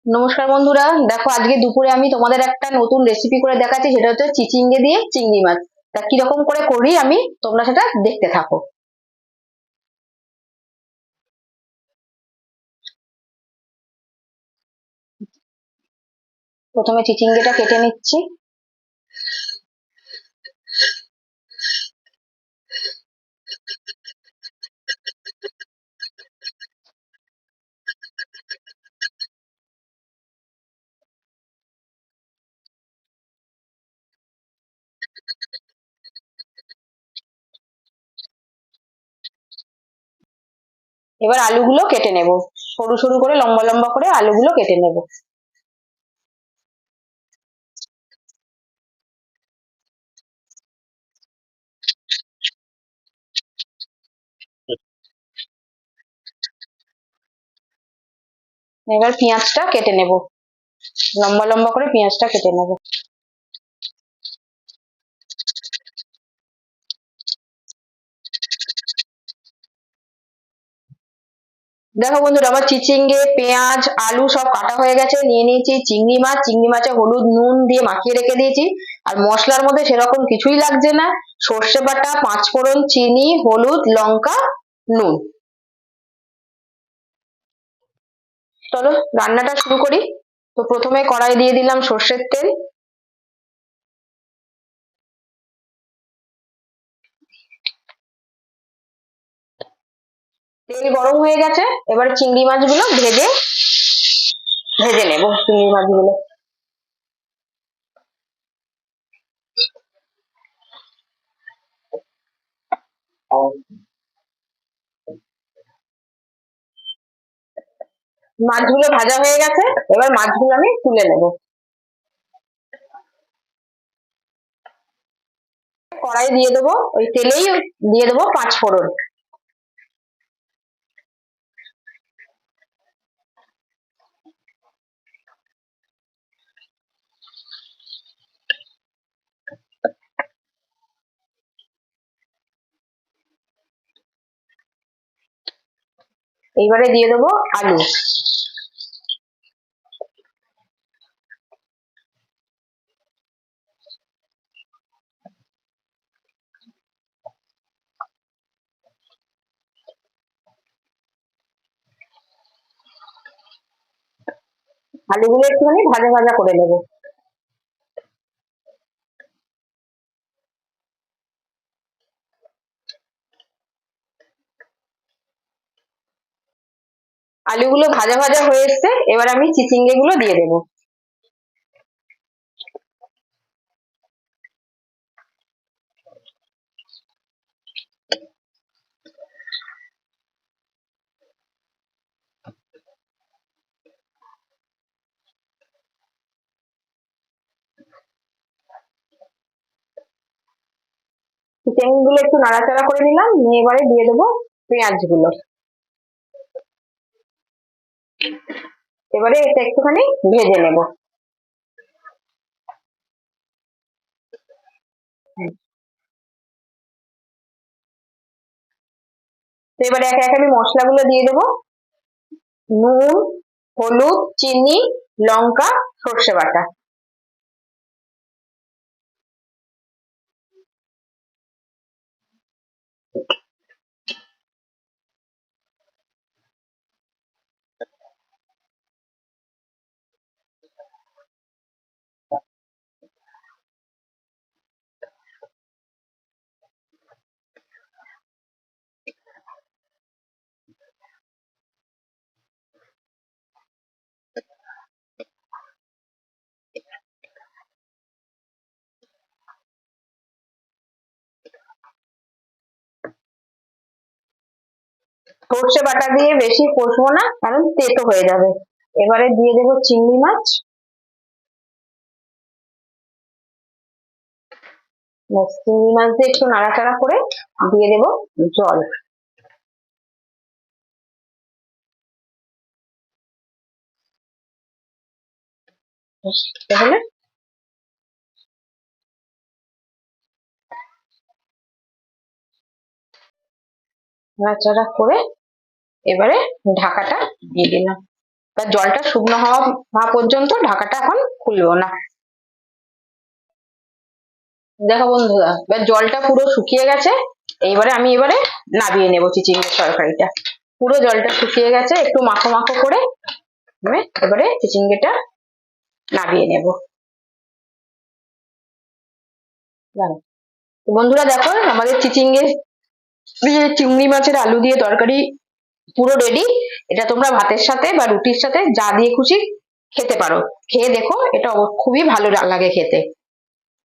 নমস্কার বন্ধুরা, দেখো আজকে দুপুরে আমি তোমাদের একটা নতুন রেসিপি করে দেখাচ্ছি। সেটা হচ্ছে চিচিঙ্গে দিয়ে চিংড়ি মাছ। তা কিরকম করে করি আমি, তোমরা সেটা দেখতে থাকো। প্রথমে চিচিঙ্গেটা কেটে নিচ্ছি। এবার আলুগুলো কেটে নেব, সরু সরু করে লম্বা লম্বা করে আলুগুলো কেটে নেব। এবার পেঁয়াজটা কেটে নেব, লম্বা লম্বা করে পেঁয়াজটা কেটে নেব। দেখো বন্ধুরা, আমার চিচিঙ্গে পেঁয়াজ আলু সব কাটা হয়ে গেছে। নিয়ে নিয়েছি চিংড়ি মাছ, চিংড়ি মাছে হলুদ নুন দিয়ে মাখিয়ে রেখে দিয়েছি। আর মশলার মধ্যে সেরকম কিছুই লাগছে না, সর্ষে বাটা, পাঁচফোড়ন, চিনি, হলুদ, লঙ্কা, নুন। চলো রান্নাটা শুরু করি। তো প্রথমে কড়াই দিয়ে দিলাম সর্ষের তেল। তেল গরম হয়ে গেছে, এবার চিংড়ি মাছগুলো ভেজে ভেজে নেব। চিংড়ি মাছগুলো মাছগুলো ভাজা হয়ে গেছে, এবার মাছগুলো আমি তুলে নেব। কড়াই দিয়ে দেবো, ওই তেলেই দিয়ে দেবো পাঁচফোড়ন। এইবারে দিয়ে দেবো আলু। আলুগুলো একটুখানি ভাজা ভাজা করে নেবো। আলুগুলো ভাজা ভাজা হয়ে এসছে, এবার আমি চিচিঙ্গে গুলো দিয়ে দেবো। চিচিঙ্গে গুলো একটু নাড়াচাড়া করে নিলাম, নিয়ে এবারে দিয়ে দেবো পেঁয়াজ গুলো। এবারে এটা একটুখানি ভেজে নেব। তো এবারে একে একে আমি মশলাগুলো দিয়ে দেবো। নুন, হলুদ, চিনি, লঙ্কা, সর্ষে বাটা। সর্ষে বাটা দিয়ে বেশি কষবো না, কারণ তেতো হয়ে যাবে। এবারে দিয়ে দেবো চিংড়ি মাছ। চিংড়ি মাছ দিয়ে একটু নাড়াচাড়া করে দিয়ে দেবো জল। তাহলে নাড়াচাড়া করে এবারে ঢাকাটা দিয়ে দিলাম। তার জলটা শুকনো হওয়া পর্যন্ত ঢাকাটা এখন খুলবো না। দেখো বন্ধুরা, এবার জলটা পুরো শুকিয়ে গেছে। আমি নামিয়ে নেবো চিচিঙ্গের তরকারিটা। পুরো জলটা শুকিয়ে গেছে, একটু মাখো মাখো করে আমি এবারে চিচিঙ্গেটা নামিয়ে নেব। তো বন্ধুরা দেখো, আমাদের চিংড়ি মাছের আলু দিয়ে তরকারি পুরো রেডি। এটা তোমরা ভাতের সাথে বা রুটির সাথে যা দিয়ে খুশি খেতে পারো। খেয়ে দেখো, এটা খুবই ভালো লাগে খেতে।